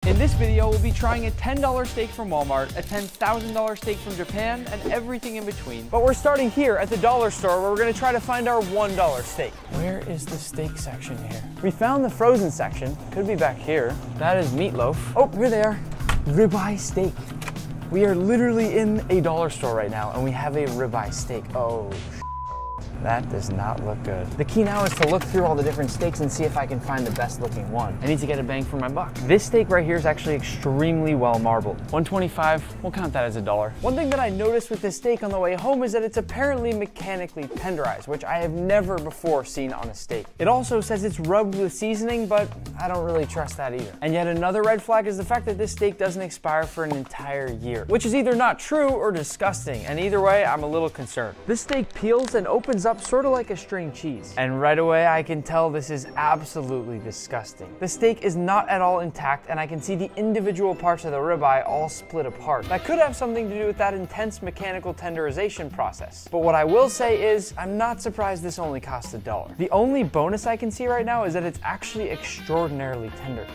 In this video, we'll be trying a $10 steak from Walmart, a $10,000 steak from Japan, and everything in between. But we're starting here at the dollar store where we're gonna try to find our $1 steak. Where is the steak section here? We found the frozen section, could be back here. That is meatloaf. Oh, here they are, ribeye steak. We are literally in a dollar store right now and we have a ribeye steak. Oh, that does not look good. The key now is to look through all the different steaks and see if I can find the best looking one. I need to get a bang for my buck. This steak right here is actually extremely well marbled. $1.25, we'll count that as $1. One thing that I noticed with this steak on the way home is that it's apparently mechanically tenderized, which I have never before seen on a steak. It also says it's rubbed with seasoning, but I don't really trust that either. And yet another red flag is the fact that this steak doesn't expire for an entire year, which is either not true or disgusting. And either way, I'm a little concerned. This steak peels and opens up sort of like a string cheese. And right away, I can tell this is absolutely disgusting. The steak is not at all intact, and I can see the individual parts of the ribeye all split apart. That could have something to do with that intense mechanical tenderization process. But what I will say is, I'm not surprised this only cost $1. The only bonus I can see right now is that it's actually extraordinarily tender.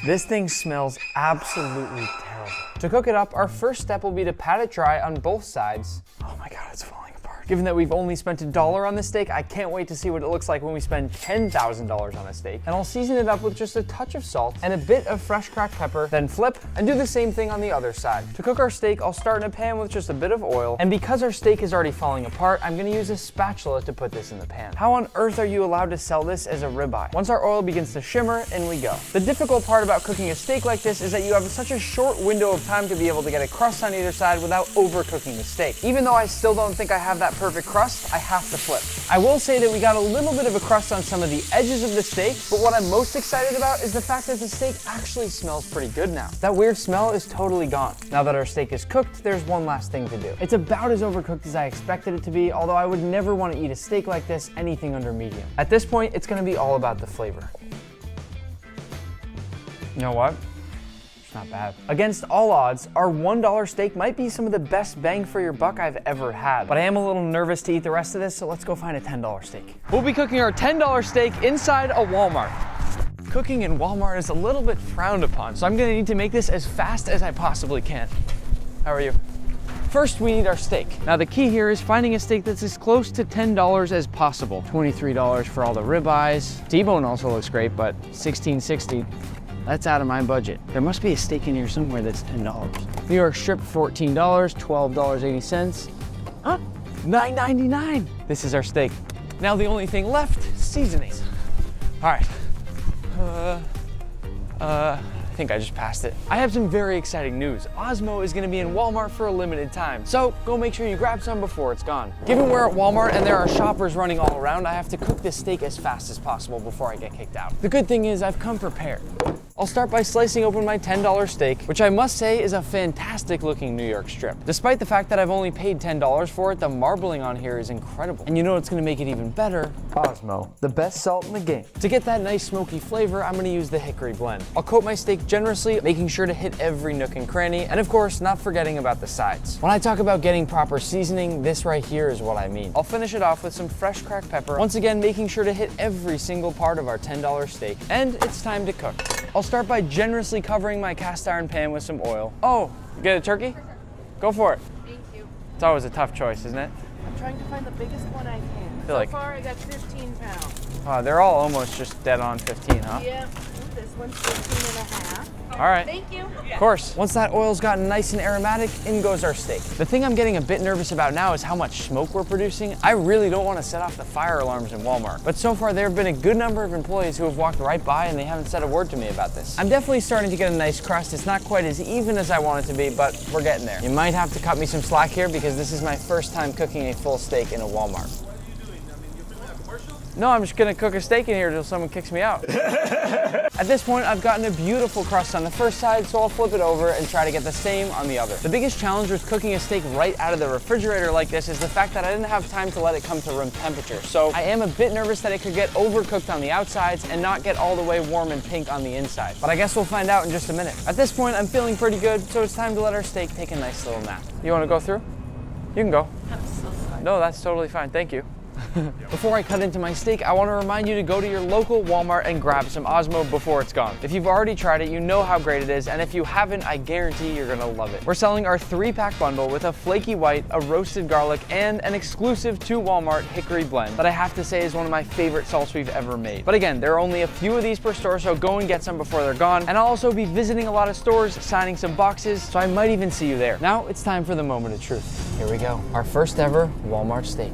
This thing smells absolutely terrible. To cook it up, our first step will be to pat it dry on both sides. Oh my God, it's falling apart. Given that we've only spent $1 on this steak, I can't wait to see what it looks like when we spend $10,000 on a steak. And I'll season it up with just a touch of salt and a bit of fresh cracked pepper, then flip and do the same thing on the other side. To cook our steak, I'll start in a pan with just a bit of oil. And because our steak is already falling apart, I'm gonna use a spatula to put this in the pan. How on earth are you allowed to sell this as a ribeye? Once our oil begins to shimmer, in we go. The difficult part about cooking a steak like this is that you have such a short window of time to be able to get a crust on either side without overcooking the steak. Even though I still don't think I have that perfect crust, I have to flip. I will say that we got a little bit of a crust on some of the edges of the steak, but what I'm most excited about is the fact that the steak actually smells pretty good now. That weird smell is totally gone. Now that our steak is cooked, there's one last thing to do. It's about as overcooked as I expected it to be, although I would never want to eat a steak like this anything under medium. At this point, it's gonna be all about the flavor. You know what? Not bad. Against all odds, our $1 steak might be some of the best bang for your buck I've ever had. But I am a little nervous to eat the rest of this, so let's go find a $10 steak. We'll be cooking our $10 steak inside a Walmart. Cooking in Walmart is a little bit frowned upon, so I'm gonna need to make this as fast as I possibly can. How are you? First, we need our steak. Now the key here is finding a steak that's as close to $10 as possible. $23 for all the ribeyes. T-bone also looks great, but $16.60. That's out of my budget. There must be a steak in here somewhere that's $10. New York strip, $14, $12.80. Huh? $9.99. This is our steak. Now the only thing left, seasonings. All right. I think I just passed it. I have some very exciting news. Osmo is gonna be in Walmart for a limited time, so go make sure you grab some before it's gone. Given we're at Walmart and there are shoppers running all around, I have to cook this steak as fast as possible before I get kicked out. The good thing is I've come prepared. I'll start by slicing open my $10 steak, which I must say is a fantastic looking New York strip. Despite the fact that I've only paid $10 for it, the marbling on here is incredible. And you know what's gonna make it even better? Osmo, the best salt in the game. To get that nice smoky flavor, I'm gonna use the hickory blend. I'll coat my steak generously, making sure to hit every nook and cranny, and of course, not forgetting about the sides. When I talk about getting proper seasoning, this right here is what I mean. I'll finish it off with some fresh cracked pepper, once again making sure to hit every single part of our $10 steak, and it's time to cook. I'll start by generously covering my cast iron pan with some oil. Oh, you get a turkey? Go for it. Thank you. It's always a tough choice, isn't it? I'm trying to find the biggest one I can. Feel like- Far I got 15 pounds. They're all almost just dead on 15, huh? Yeah, this one's 15 and a half. All right. Thank you. Of course. Once that oil's gotten nice and aromatic, in goes our steak. The thing I'm getting a bit nervous about now is how much smoke we're producing. I really don't want to set off the fire alarms in Walmart. But so far, there have been a good number of employees who have walked right by and they haven't said a word to me about this. I'm definitely starting to get a nice crust. It's not quite as even as I want it to be, but we're getting there. You might have to cut me some slack here because this is my first time cooking a full steak in a Walmart. No, I'm just gonna cook a steak in here until someone kicks me out. At this point, I've gotten a beautiful crust on the first side, so I'll flip it over and try to get the same on the other. The biggest challenge with cooking a steak right out of the refrigerator like this is the fact that I didn't have time to let it come to room temperature. So I am a bit nervous that it could get overcooked on the outsides and not get all the way warm and pink on the inside. But I guess we'll find out in just a minute. At this point, I'm feeling pretty good, so it's time to let our steak take a nice little nap. You wanna go through? You can go. I'm so sorry. No, that's totally fine, thank you. Before I cut into my steak, I want to remind you to go to your local Walmart and grab some Osmo before it's gone. If you've already tried it, you know how great it is, and if you haven't, I guarantee you're gonna love it. We're selling our 3-pack bundle with a flaky white, a roasted garlic, and an exclusive to Walmart hickory blend that I have to say is one of my favorite salts we've ever made. But again, there are only a few of these per store, so go and get some before they're gone. And I'll also be visiting a lot of stores, signing some boxes, so I might even see you there. Now it's time for the moment of truth. Here we go. Our first ever Walmart steak.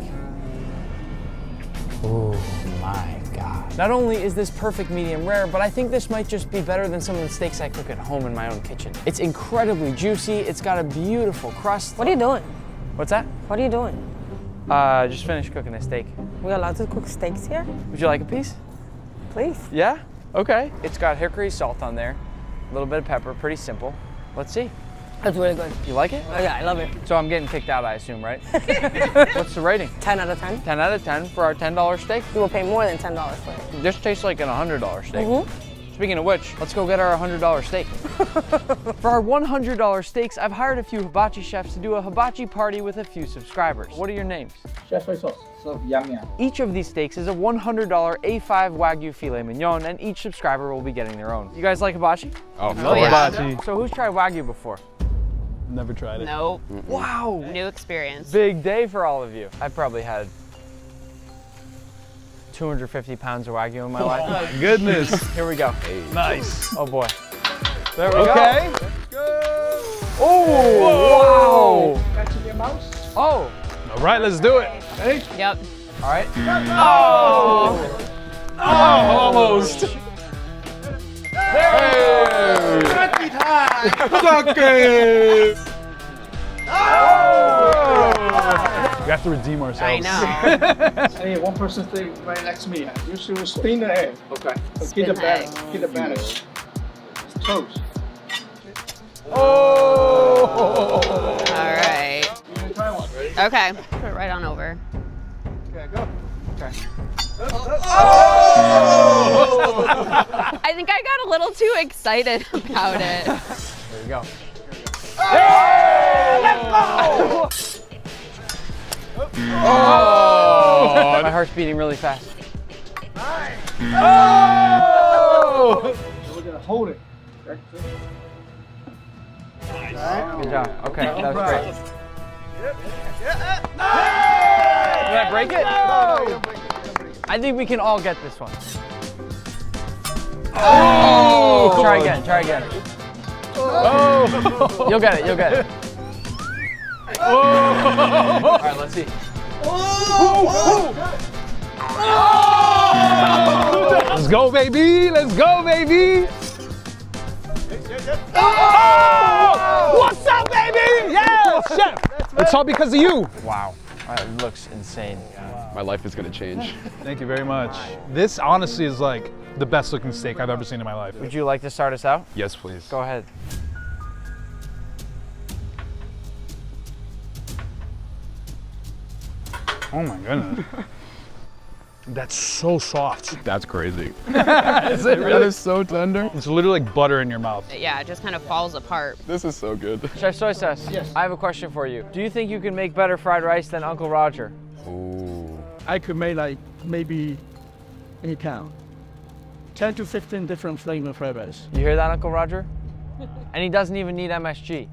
Oh my God. Not only is this perfect medium rare, but I think this might just be better than some of the steaks I cook at home in my own kitchen. It's incredibly juicy, it's got a beautiful crust. What are you doing? What's that? What are you doing? Just finished cooking a steak. We allowed to cook steaks here? Would you like a piece? Please. Yeah? Okay. It's got hickory salt on there, a little bit of pepper, pretty simple. Let's see. That's really good. You like it? Oh yeah, I love it. So I'm getting kicked out, I assume, right? What's the rating? 10 out of 10. 10 out of 10 for our $10 steak. You will pay more than $10 for it. This tastes like an $100 steak. Mm-hmm. Speaking of which, let's go get our $100 steak. For our $100 steaks, I've hired a few hibachi chefs to do a hibachi party with a few subscribers. What are your names? Chef soy sauce. So yum yum. Each of these steaks is a $100 A5 Wagyu filet mignon, and each subscriber will be getting their own. You guys like hibachi? Oh, yeah. hibachi. So who's tried Wagyu before? Never tried it. Nope. Wow! New experience. Big day for all of you. I've probably had 250 pounds of Wagyu in my life. Goodness. Here we go. Nice. Oh boy. There we go. Okay. Oh, wow. Catching your mouse. Oh, All right, let's do it. Hey. Yep. all right. Oh, almost. Hey. Suck it. We have to redeem ourselves. I know. Hey, one person stay right next to me. You should spin the egg. Okay. So Spin get the the batter. egg. Get the batter. It's toast. Oh. All right. You can try one. Ready? Okay. Put it right on over. Okay, go. I think I got a little too excited about it. There you go. Oh. My heart's beating really fast. Oh. So we're gonna hold it. Okay. Good job. Okay, that was great. Did I break it? I think we can all get this one. Oh. Try again, try again. Oh. You'll get it, you'll get it. Oh. All right, let's see. Let's go, baby. Let's go, baby. Oh! What's up, baby? Yeah, chef. It's all because of you. Wow, that looks insane. My life is gonna change. Thank you very much. This honestly is like the best looking steak I've ever seen in my life. Would you like to start us out? Yes, please. Go ahead. Oh my goodness. That's so soft. That's crazy. Is it That is so tender. It's literally like butter in your mouth. Yeah, it just kind of falls apart. This is so good. Chef Soy Sauce, Yes. I have a question for you. Do you think you can make better fried rice than Uncle Roger? Ooh. I could make like maybe any count. 10 to 15 different flavor fried rice. You hear that, Uncle Roger? And he doesn't even need MSG.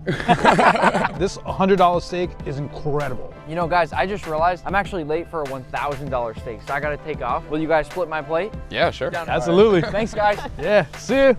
This $100 steak is incredible. You know, guys, I just realized I'm actually late for a $1,000 steak, so I gotta take off. Will you guys split my plate? Yeah, sure. Absolutely. Thanks, guys. Yeah, see you.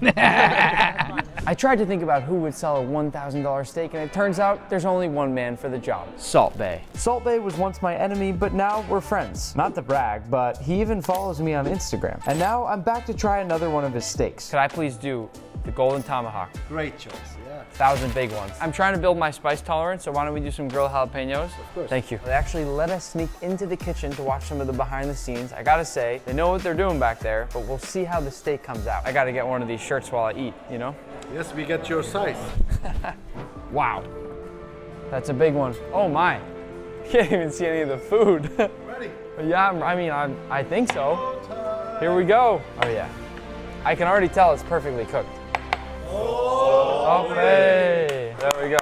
I tried to think about who would sell a $1,000 steak, and it turns out there's only one man for the job. Salt Bae. Salt Bae was once my enemy, but now we're friends. Not to brag, but he even follows me on Instagram. And now I'm back to try another one of his steaks. Could I please do the Golden Tomahawk? Great choice. Yeah. 1,000 big ones. I'm trying to build my spice tolerance, so why don't we do some grilled jalapenos? Of course. Thank you. They actually let us sneak into the kitchen to watch some of the behind the scenes. I gotta say, they know what they're doing back there, but we'll see how the steak comes out. I gotta get one of these shirts while I eat, you know? Yes, we get your size. Wow. That's a big one. Oh my. Can't even see any of the food. Ready? Yeah, I think so. Here we go. Oh yeah. I can already tell it's perfectly cooked. Oh, hey. There we go.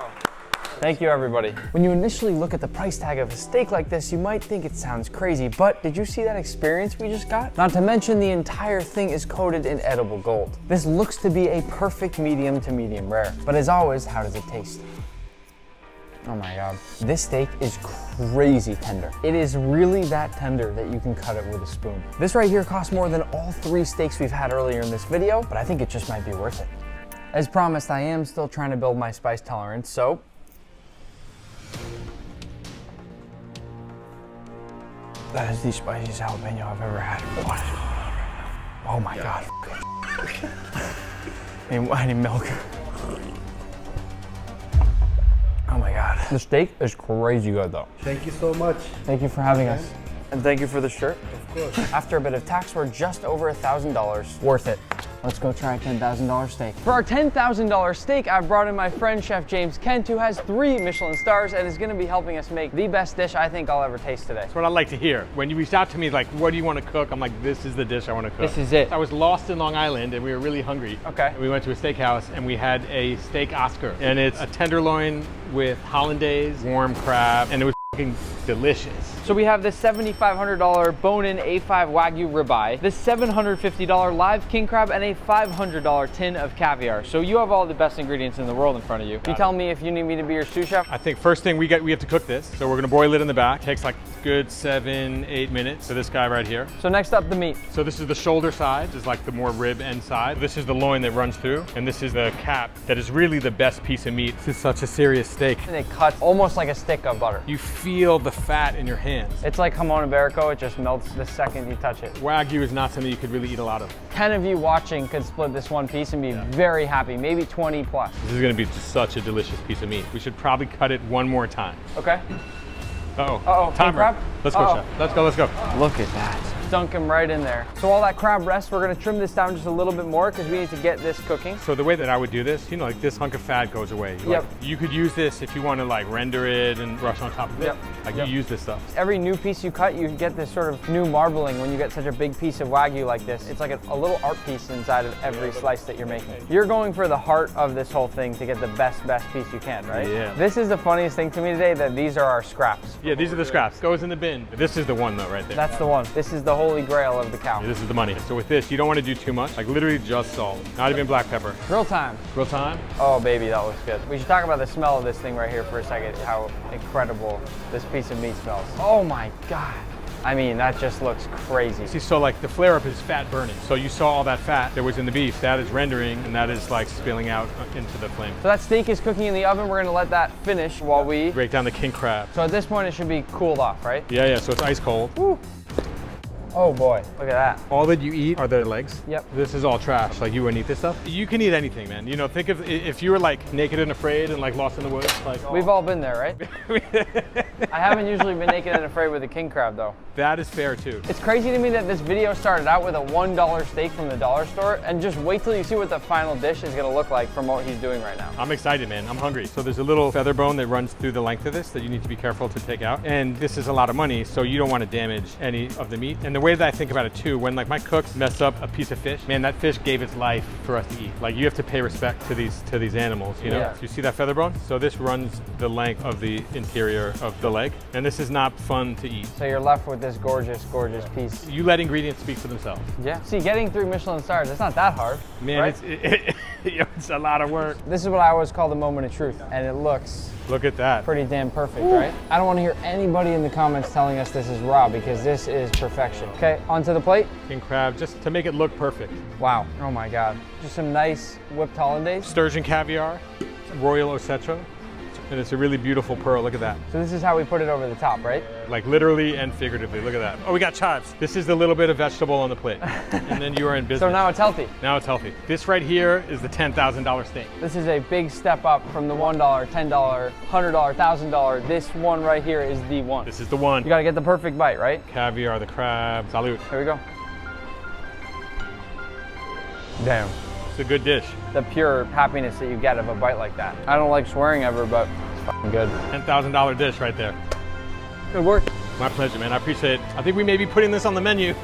Thank Thank you, everybody. When you initially look at the price tag of a steak like this, you might think it sounds crazy, but did you see that experience we just got? Not to mention the entire thing is coated in edible gold. This looks to be a perfect medium to medium rare. But as always, how does it taste? Oh my God. This steak is crazy tender. It is really that tender that you can cut it with a spoon. This right here costs more than all 3 steaks we've had earlier in this video, but I think it just might be worth it. As promised, I am still trying to build my spice tolerance, so that is the spiciest jalapeno I've ever had. Oh my God. I need milk. Oh my God. The steak is crazy good though. Thank you so much. Thank you for having us. And thank you for the shirt. Of course. After a bit of tax, we're just over $1,000. Worth it. Let's go try a $10,000 steak. For our $10,000 steak, I've brought in my friend, Chef James Kent, who has 3 Michelin stars and is gonna be helping us make the best dish I think I'll ever taste today. That's what I like to hear. When you reached out to me, like, what do you want to cook? I'm like, this is the dish I want to cook. This is it. I was lost in Long Island and we were really hungry. Okay. And we went to a steakhouse and we had a steak Oscar. And it's a tenderloin with hollandaise, warm crab, and it was fucking delicious. So we have this $7,500 bone-in A5 Wagyu ribeye, this $750 live king crab, and a $500 tin of caviar. So you have all the best ingredients in the world in front of you. You tell me if you need me to be your sous chef? I think first thing we have to cook this. So we're gonna broil it in the back. Takes like good 7-8 minutes. So this guy right here. So next up, the meat. So this is the shoulder side, is like the more rib end side. This is the loin that runs through, and this is the cap that is really the best piece of meat. This is such a serious steak. And it cuts almost like a stick of butter. You feel the fat in your hands. It's like jamon iberico, it just melts the second you touch it. Wagyu is not something you could really eat a lot of. 10 of you watching could split this one piece and be very happy, maybe 20 plus. This is gonna be just such a delicious piece of meat. We should probably cut it one more time. Okay. Uh-oh. Uh-oh, king Timer. crab? Let's go, Uh-oh. chef. Let's go, let's go. Look at that. Dunk him right in there. So while that crab rests, we're gonna trim this down just a little bit more because we need to get this cooking. So the way that I would do this, you know, like this hunk of fat goes away. Yep. Like, you could use this if you want to like render it and brush on top of it. Yep. Like Yep. you use this stuff. Every new piece you cut, you get this sort of new marbling when you get such a big piece of Wagyu like this. It's like a little art piece inside of every slice that you're making. You're going for the heart of this whole thing to get the best piece you can, right? Yeah. This is the funniest thing to me today, that these are our scraps. Yeah, these are the scraps. Goes in the bin. This is the one though, right there. That's the one. This is the holy grail of the cow. This is the money. So with this, you don't want to do too much. Like literally just salt. Not even black pepper. Grill time. Grill time. Oh baby, that looks good. We should talk about the smell of this thing right here for a second, how incredible this piece of meat smells. Oh my God. I mean, that just looks crazy. See, so like the flare up is fat burning. So you saw all that fat that was in the beef. That is rendering and that is like spilling out into the flame. So that steak is cooking in the oven. We're gonna let that finish while we... Break down the king crab. So at this point, it should be cooled off, right? Yeah, so it's ice cold. Woo. Oh boy, look at that. All that you eat are the legs. Yep. This is all trash. Like you wouldn't eat this stuff. You can eat anything, man. You know, think of if you were like naked and afraid and like lost in the woods. Like We've all been there, right? I haven't usually been naked and afraid with a king crab though. That is fair too. It's crazy to me that this video started out with a $1 steak from the dollar store, and just wait till you see what the final dish is gonna look like from what he's doing right now. I'm excited, man. I'm hungry. So there's a little feather bone that runs through the length of this that you need to be careful to take out. And this is a lot of money, so you don't want to damage any of the meat. And the way that I think about it too, when like my cooks mess up a piece of fish, man, that fish gave its life for us to eat. Like you have to pay respect to these animals, you know? Yeah. So you see that feather bone? So this runs the length of the interior of the leg. And this is not fun to eat. So you're left with this gorgeous, gorgeous piece. You let ingredients speak for themselves. Yeah. See, getting 3 Michelin stars, it's not that hard. Man, right? it's a lot of work. This is what I always call the moment of truth, and it looks Look at that. pretty damn perfect, right? I don't want to hear anybody in the comments telling us this is raw, because this is perfection. Okay, onto the plate. King crab, just to make it look perfect. Wow. Oh my God. Just some nice whipped hollandaise. Sturgeon caviar, royal ossetro, and it's a really beautiful pearl. Look at that. So this is how we put it over the top, right? Like literally and figuratively. Look at that. Oh, we got chives. This is the little bit of vegetable on the plate. And then you are in business. So now it's healthy. Now it's healthy. This right here is the $10,000 steak. This is a big step up from the $1, $10, $100, $1,000. This one right here is the one. This is the one. You gotta get the perfect bite, right? Caviar, the crab. Salute. Here we go. Damn. It's a good dish. The pure happiness that you get of a bite like that. I don't like swearing ever, but it's fucking good. $10,000 dish right there. Good work. My pleasure, man. I appreciate it. I think we may be putting this on the menu.